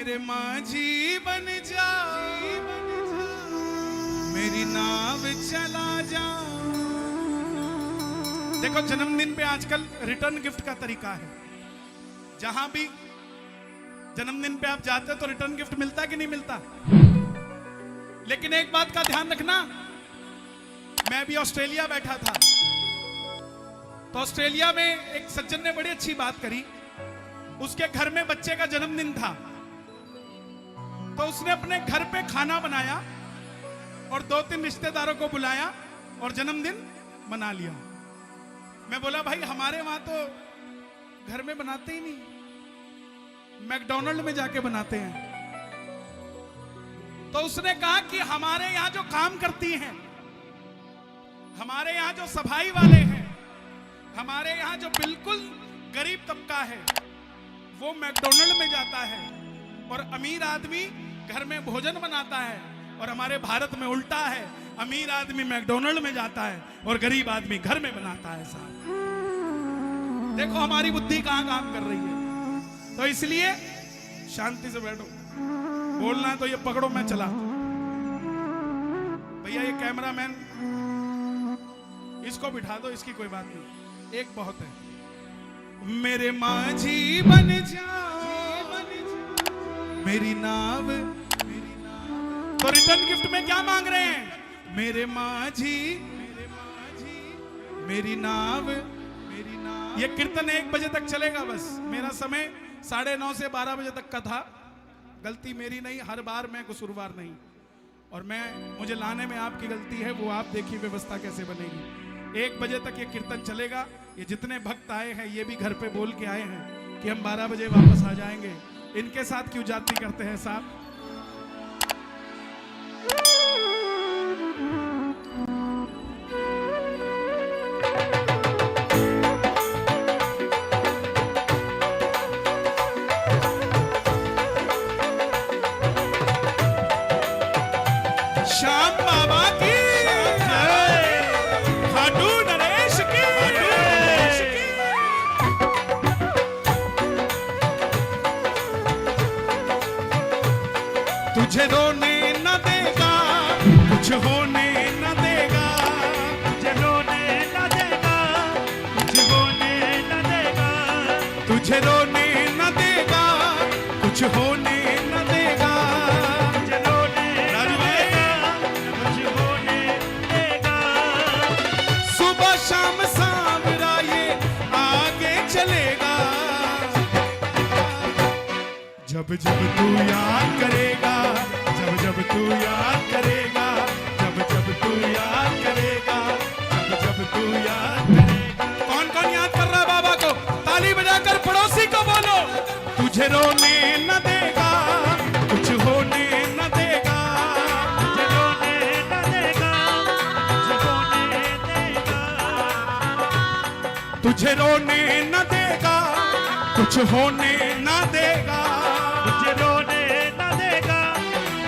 मेरे माझी बन जा, मेरी नाव चला जा। देखो जन्मदिन पे आजकल रिटर्न गिफ्ट का तरीका है। जहां भी जन्मदिन पे आप जाते तो रिटर्न गिफ्ट मिलता कि नहीं मिलता। लेकिन एक बात का ध्यान रखना, मैं भी ऑस्ट्रेलिया बैठा था तो ऑस्ट्रेलिया में एक सज्जन ने बड़ी अच्छी बात करी। उसके घर में बच्चे का जन्मदिन था तो उसने अपने घर पे खाना बनाया और 2-3 रिश्तेदारों को बुलाया और जन्मदिन मना लिया। मैं बोला भाई हमारे वहां तो घर में बनाते ही नहीं, मैकडॉनल्ड में जाके बनाते हैं। तो उसने कहा कि हमारे यहां जो काम करती हैं, हमारे यहां जो सफाई वाले हैं, हमारे यहां जो बिल्कुल गरीब तबका है वो मैकडॉनल्ड में जाता है और अमीर आदमी घर में भोजन बनाता है। और हमारे भारत में उल्टा है, अमीर आदमी मैकडॉनल्ड में जाता है और गरीब आदमी घर में बनाता है। साहब देखो हमारी बुद्धि कहां काम कर रही है। तो इसलिए शांति से बैठो, बोलना है तो ये पकड़ो, मैं चला। भैया ये कैमरामैन इसको बिठा दो, इसकी कोई बात नहीं, एक बहुत है। मेरे माझी बन जा, मेरी नाव। तो रिटर्न गिफ्ट में क्या मांग रहे हैं? मेरे माझी, मेरी नाव। ये कीर्तन 1 बजे तक चलेगा बस। मेरा समय 9:30 से 12 बजे तक का था। गलती मेरी नहीं, हर बार मैं कसूरवार नहीं, और मुझे लाने में आपकी गलती है। वो आप देखिए व्यवस्था कैसे बनेगी। 1 बजे तक ये कीर्तन चलेगा। ये जितने भक्त आए हैं ये भी घर पे बोल के आए हैं कि हम 12 बजे वापस आ जाएंगे। इनके साथ क्यों जाती करते हैं साहब। श्याम बाबा की खाटू नरेश की। तुझे रोने न देगा, कुछ होने न देगा। तुझे रोने न देगा, कुछ होने न देगा। तुझे रोने न देगा, कुछ होने न देगा। शाम सांवरा ये आगे चलेगा। जब जब तू याद करेगा, जब जब तू याद करेगा, जब जब तू याद करेगा, जब जब तू याद करेगा। कौन कौन याद कर रहा है बाबा को? ताली बजाकर पड़ोसी को बोलो। तुझे रोने न देगा, कुछ होने न देगा। तुझे रोने न देगा, कुछ होने देगा। तुझे रोने न देगा, कुछ होने न देगा। तुझे रोने न देगा,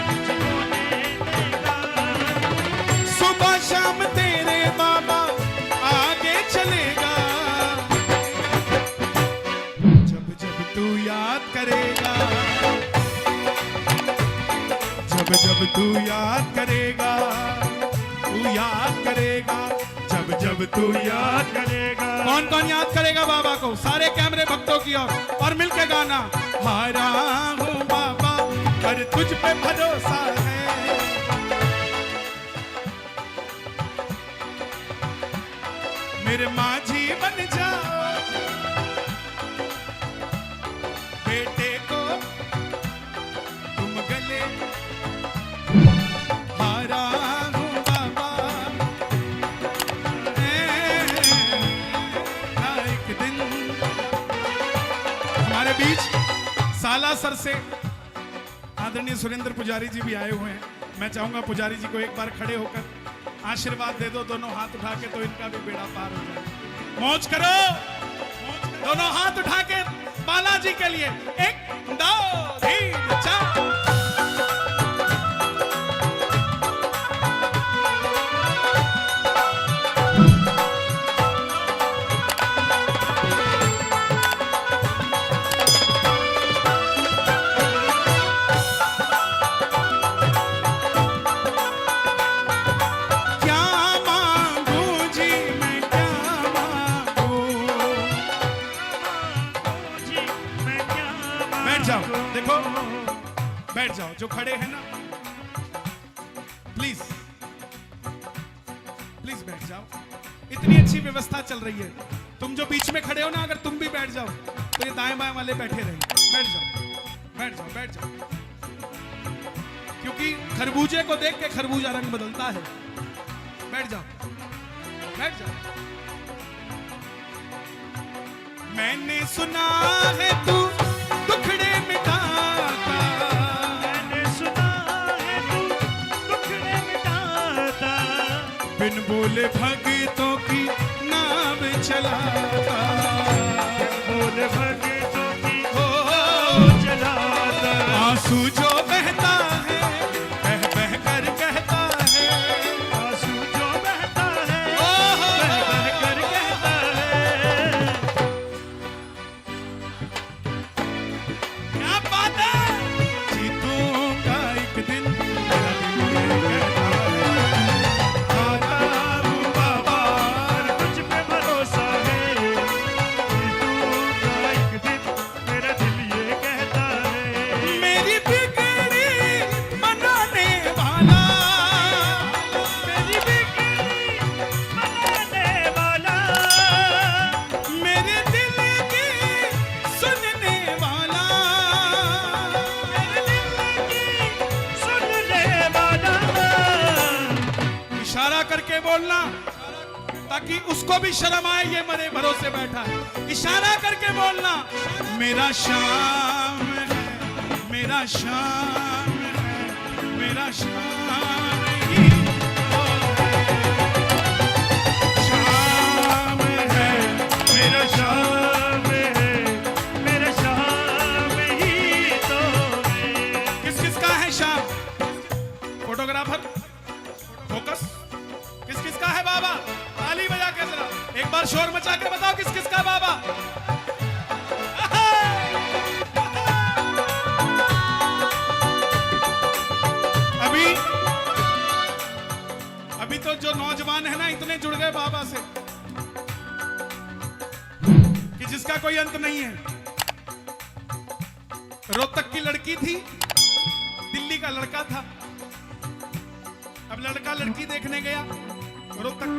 कुछ होने देगा। सुबह शाम तेरे बाबा आगे चलेगा। जब जब तू याद करेगा, जब जब तू याद करेगा, तू याद करेगा। जब जब तू याद करेगा। कौन कौन याद करेगा बाबा को? सारे कैमरे भक्तों की ओर और मिलके गाना। हारा हूँ बाबा पर तुझ पे भरोसा है। मेरे माझी बन जाओ, बेटे को तुम गले। हारा बीच सालासर से आदरणीय सुरेंद्र पुजारी जी भी आए हुए हैं। मैं चाहूंगा पुजारी जी को एक बार खड़े होकर आशीर्वाद दे दो। दोनों हाथ उठा के तो इनका भी बेड़ा पार हो जाए। मौज करो, दोनों हाथ उठा के बालाजी के लिए। 1 2 3 4। जो खड़े हैं ना, प्लीज प्लीज बैठ जाओ। इतनी अच्छी व्यवस्था चल रही है, तुम जो बीच में खड़े हो ना, अगर तुम भी बैठ जाओ तो ये दाएं बाएं वाले बैठे रहेंगे। बैठ जाओ बैठ जाओ बैठ जाओ, क्योंकि खरबूजे को देख के खरबूजा रंग बदलता है। बैठ जाओ बैठ जाओ। मैंने सुना है तू दुखड़े मिटाता, मैंने सुना है तू दुखड़े मिटाता, बिन बोले भगतों की नाव चलाता, बोल भगतों की चलाता। आंसू जो बहता है बह बह कर कहता है, आंसू जो बहता है बह बह कर कहता है। क्या बात है। जीतूंगा एक दिन, मेरा दिल ये कहता है, आता हूँ बाबा। और तुझ पे भरोसा है, जीतूंगा एक दिन, मेरा दिल ये कहता है। मेरी बिगड़ी मनाने वाला, मेरी बिगड़ी मनाने वाला, मेरे दिल की सुनने वाला, मेरे दिल की सुनने वाला। इशारा करके बोलना ताकि उसको भी शर्म आए, ये मरे भरोसे बैठा है। इशारा करके बोलना, मेरा शाम है, मेरा शाम है, मेरा शाम ही तो है। शाम है, मेरा शाम है, मेरा शाम ही तो है। किस किस का है शाम? फोटोग्राफर फोकस, किस किस का है बाबा? ताली बजा के जरा एक बार शोर मचा के बताओ किस किस का बाबा? अभी अभी तो जो नौजवान है ना, इतने जुड़ गए बाबा से कि जिसका कोई अंत नहीं है। रोहतक की लड़की थी, दिल्ली का लड़का था। अब लड़का लड़की देखने गया रोहतक,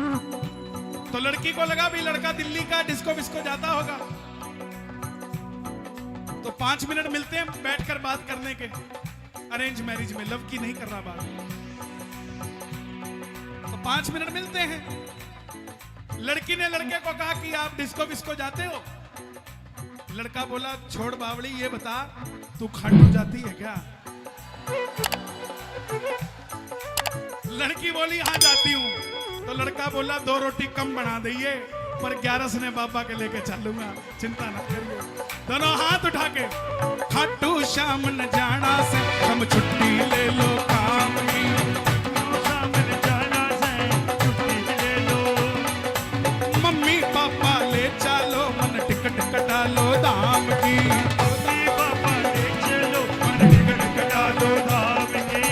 तो लड़की को लगा भी लड़का दिल्ली का डिस्को विस्को जाता होगा, तो 5 मिनट मिलते हैं बैठकर बात करने के। अरेंज मैरिज में, लव की नहीं कर रहा बात, तो 5 मिनट मिलते हैं। लड़की ने लड़के को कहा कि आप डिस्को विस्को जाते हो? लड़का बोला छोड़ बावड़ी, ये बता तू खाटू जाती है क्या? लड़की बोली हाँ जाती हूँ। तो लड़का बोला 2 रोटी कम बना दइए, पर 11 ने बाबा के लेके चलूंगा, चिंता ना करिए। दोनों हाथ उठा के, खाटू श्याम न जाना से हम छुट्टी ले लो काम की, शाम में जाना से छुट्टी ले लो, मम्मी पापा ले चलो, मन टिकट कटा लो धाम की, मम्मी पापा ले चलो, मन टिकट कटा लो धाम की।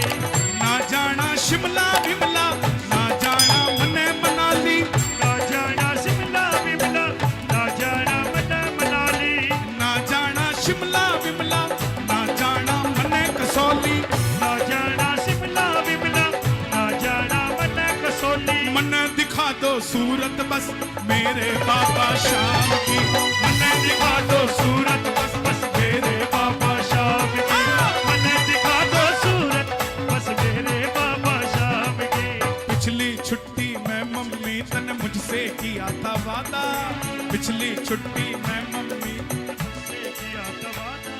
ना जाना शिमला विमला, ना जाना मने मनाली, ना जाना शिमला विमला, ना जाना मना मनाली, ना जाना शिमला विमला, ना जाना मने कसौली, ना जाना शिमला विमला, ना जाना मना कसौली। मन दिखा दो सूरत बस मेरे बाबा शाम की, मन दिखा दो सूरत बस बस मेरे बाबा शाम की, मन दिखा दो सूरत बस मेरे बाबा शाम की। पिछली छुट्टी में मम्मी तने मुझसे किया था वादा, पिछली छुट्टी में मम्मी से किया था वादा,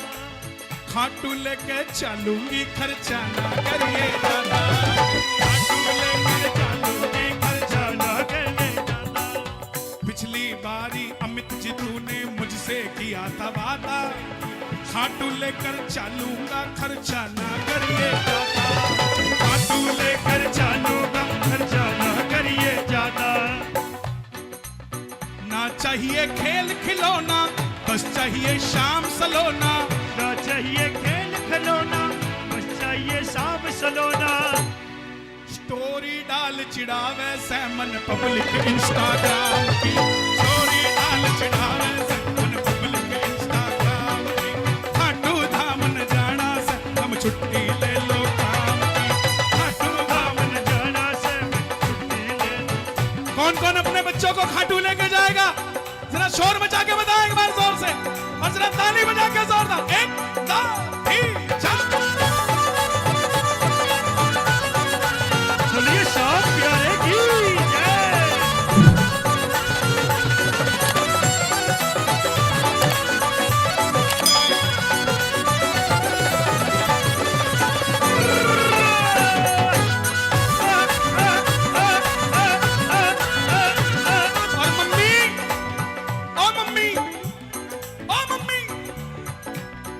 खाटू लेके चलूंगी, खर्चा ना करिए दादा, खाटू लेके चलूंगी, खर्चा ना करने जाना। पिछली बारी अमित जी तूने मुझसे किया था वादा, खाटू लेकर चलूंगा, खर्चा ना करिए दादा, खाटू लेकर चलूंगा, खर्चा ना करिए जाना। ना चाहिए खेल खिलौना, बस चाहिए शाम सलोना, ना चाहिए खेल खिलौना, बस चाहिए शाम सलोना। स्टोरी डाल चिढ़ावे सैमन पब्लिक इंस्टाग्राम की, स्टोरी डाल चिढ़ावे सैमन पब्लिक इंस्टाग्राम की, खाटू धाम न जाना से हम छुट्टी ले कौन कौन अपने बच्चों को खाटू लेके जाएगा? जरा शोर मचा के बताएं एक बार जोर से, और जरा ताली बजा के जोरदार। 1 2 3 4। बोलिए शाम प्यारे की जय।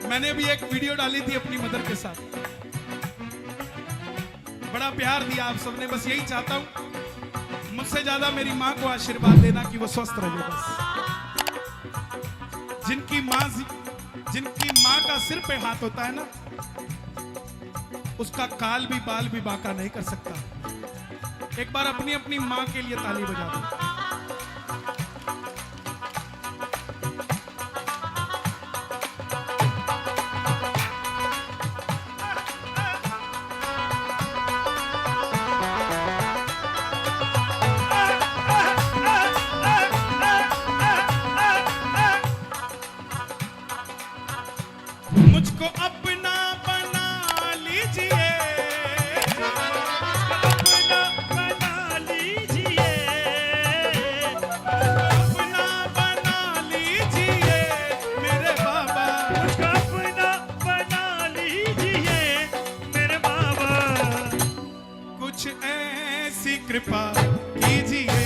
मैंने भी एक वीडियो डाली थी अपनी मदर के साथ, बड़ा प्यार दिया आप सबने। बस यही चाहता हूं, मुझसे ज्यादा मेरी माँ को आशीर्वाद देना कि वो स्वस्थ रहे। बस जिनकी माँ का सिर पे हाथ होता है ना, उसका काल भी बाल भी बांका नहीं कर सकता। एक बार अपनी अपनी माँ के लिए ताली बजा दो। मुझको अपना बना लीजिए, अपना बना लीजिए, अपना बना लीजिए मेरे बाबा। मुझको अपना बना लीजिए मेरे बाबा। कुछ ऐसी कृपा कीजिए,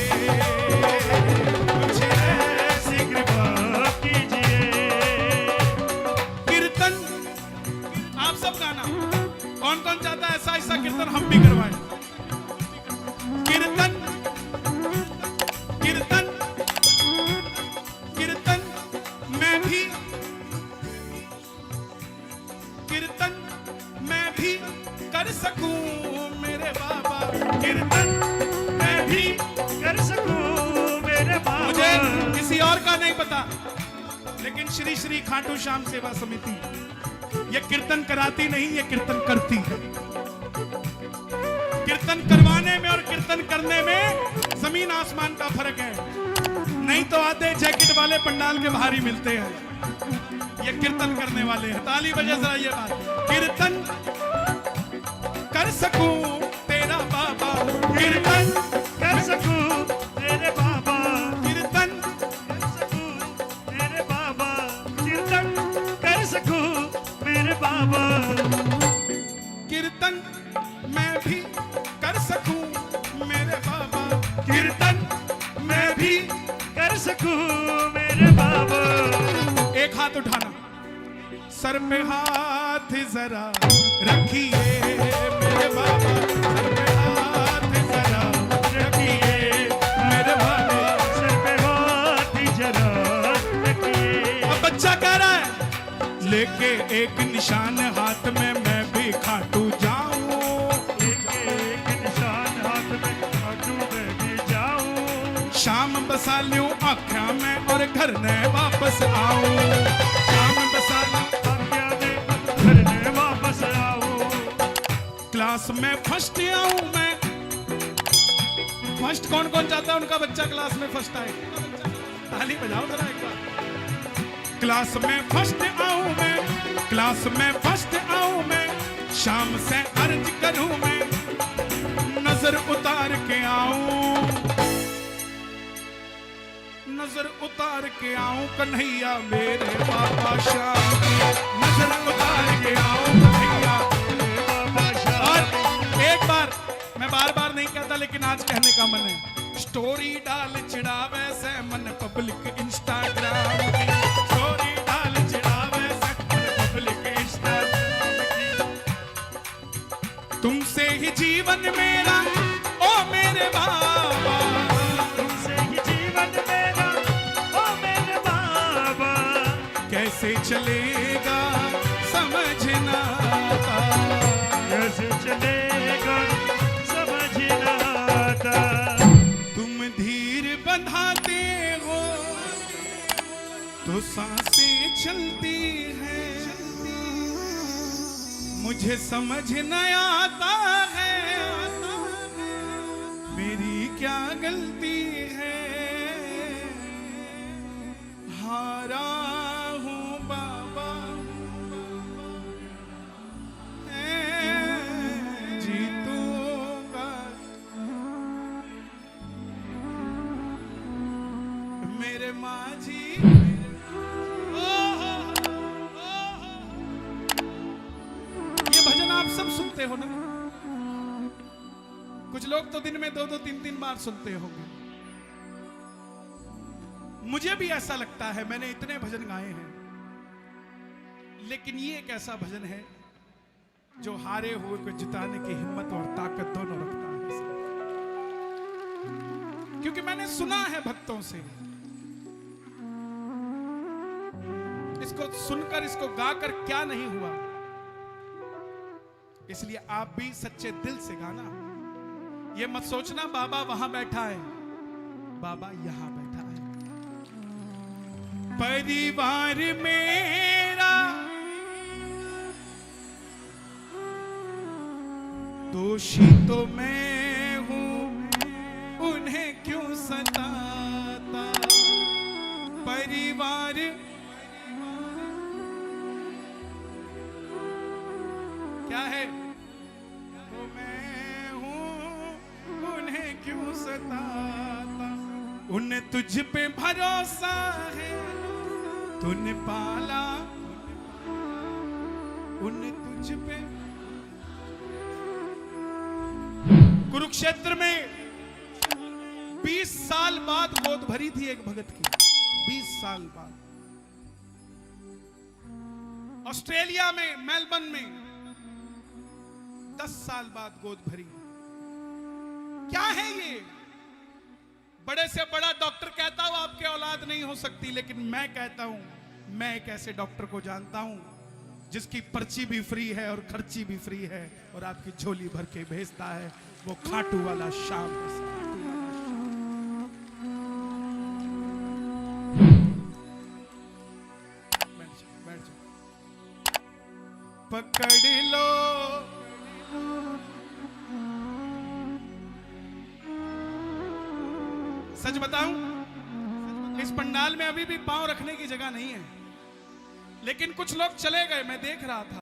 कुछ ऐसी कृपा कीजिए। कीर्तन आप सब गाना, कौन कौन चाहता है ऐसा ऐसा कीर्तन हम भी करवाएं? कीर्तन कीर्तन कीर्तन मैं भी, कीर्तन मैं भी कर सकूं मेरे बाबा। कीर्तन मैं भी कर सकूं मेरे बाबा। मुझे किसी और का नहीं पता, लेकिन श्री श्री खाटू श्याम सेवा समिति ये कीर्तन कराती नहीं, ये कीर्तन करती है। कीर्तन करवाने में और कीर्तन करने में जमीन आसमान का फर्क है। नहीं तो आधे जैकेट वाले पंडाल के बाहर ही मिलते हैं, ये कीर्तन करने वाले हैं। ताली बजे जरा ये बात। कीर्तन कर सकूं तेरा बाबा, कीर्तन कर सकूं तेरे बाबा। कीर्तन कर सकूं तेरे बाबा। कीर्तन कर सकूं मेरे बाबा। कीर्तन मैं भी कर सकूं मेरे बाबा। कीर्तन मैं भी कर सकूं मेरे बाबा। एक हाथ उठाना, सर पे हाथ जरा रखिए मेरे बाबा, सर पे हाथ जरा रखिए मेरे बाबा। सर पे हाथ जरा रखिए। अब बच्चा कह रहा है लेके एक निशान हाथ में मैं भी खाटू जाऊं। एक निशान हाथ में खाटू में भी जाऊं। शाम बसा लूं आख्या में और घर ने वापस आऊं। शाम बसा लूं आज्ञा में घर में वापस आऊं। क्लास में फर्स्ट आऊं मैं। फर्स्ट कौन कौन चाहता है उनका बच्चा क्लास में फर्स्ट आए? ताली बजाओ जरा एक बार। क्लास में फर्स्ट आऊं मैं, क्लास में फर्स्ट आऊं मैं। शाम से अर्ज करूं मैं, नजर उतार के आऊं, नजर उतार के आऊं कन्हैया मेरे बाबा श्याम की। नजर उतार के आऊं कन्हैया मेरे बाबा श्याम। और एक बार, मैं बार बार नहीं कहता लेकिन आज कहने का मन है। स्टोरी डाल चिढ़ावे से मन पब्लिक इंस्टाग्राम की। स्टोरी डाल चिढ़ावे से मन पब्लिक इंस्टाग्राम की। तुमसे ही जीवन मेरा ओ मेरे बाबा, तुमसे ही जीवन मेरा ओ मेरे बाबा। कैसे चलेगा समझना आता। कैसे चलेगा समझ ना आता। तुम धीर बंधाते हो तो सांसें चलती है, मुझे समझ न आता है मेरी क्या गलती मेरे माझी ये भजन आप सब सुनते हो ना? कुछ लोग तो दिन में 2-2 3-3 बार सुनते होंगे। मुझे भी ऐसा लगता है, मैंने इतने भजन गाए हैं, लेकिन ये एक ऐसा भजन है जो हारे हुए को जिताने की हिम्मत और ताकत दोनों रखता है। क्योंकि मैंने सुना है भक्तों से, इसको सुनकर, इसको गाकर क्या नहीं हुआ। इसलिए आप भी सच्चे दिल से गाना। ये मत सोचना बाबा वहां बैठा है, बाबा यहां बैठा है। परिवार मेरा दोषी तो मैं हूं, उन्हें क्यों सताता। परिवार क्या है? वो मैं हूं, उन्हें क्यों सताता। उन्हें तुझ पे भरोसा है, तूने पाला उन्हें तुझ पे। कुरुक्षेत्र में 20 साल बाद गोद भरी थी एक भगत की। 20 साल बाद ऑस्ट्रेलिया में, मेलबर्न में 10 साल बाद गोद भरी। क्या है ये? बड़े से बड़ा डॉक्टर कहता हूं आपके औलाद नहीं हो सकती, लेकिन मैं कहता हूं, मैं एक ऐसे डॉक्टर को जानता हूं जिसकी पर्ची भी फ्री है और खर्ची भी फ्री है और आपकी झोली भर के भेजता है। वो खाटू वाला शाम है। बैठ जाओ। पकड़ लो सच बताऊं, इस पंडाल में अभी भी पांव रखने की जगह नहीं है, लेकिन कुछ लोग चले गए, मैं देख रहा था।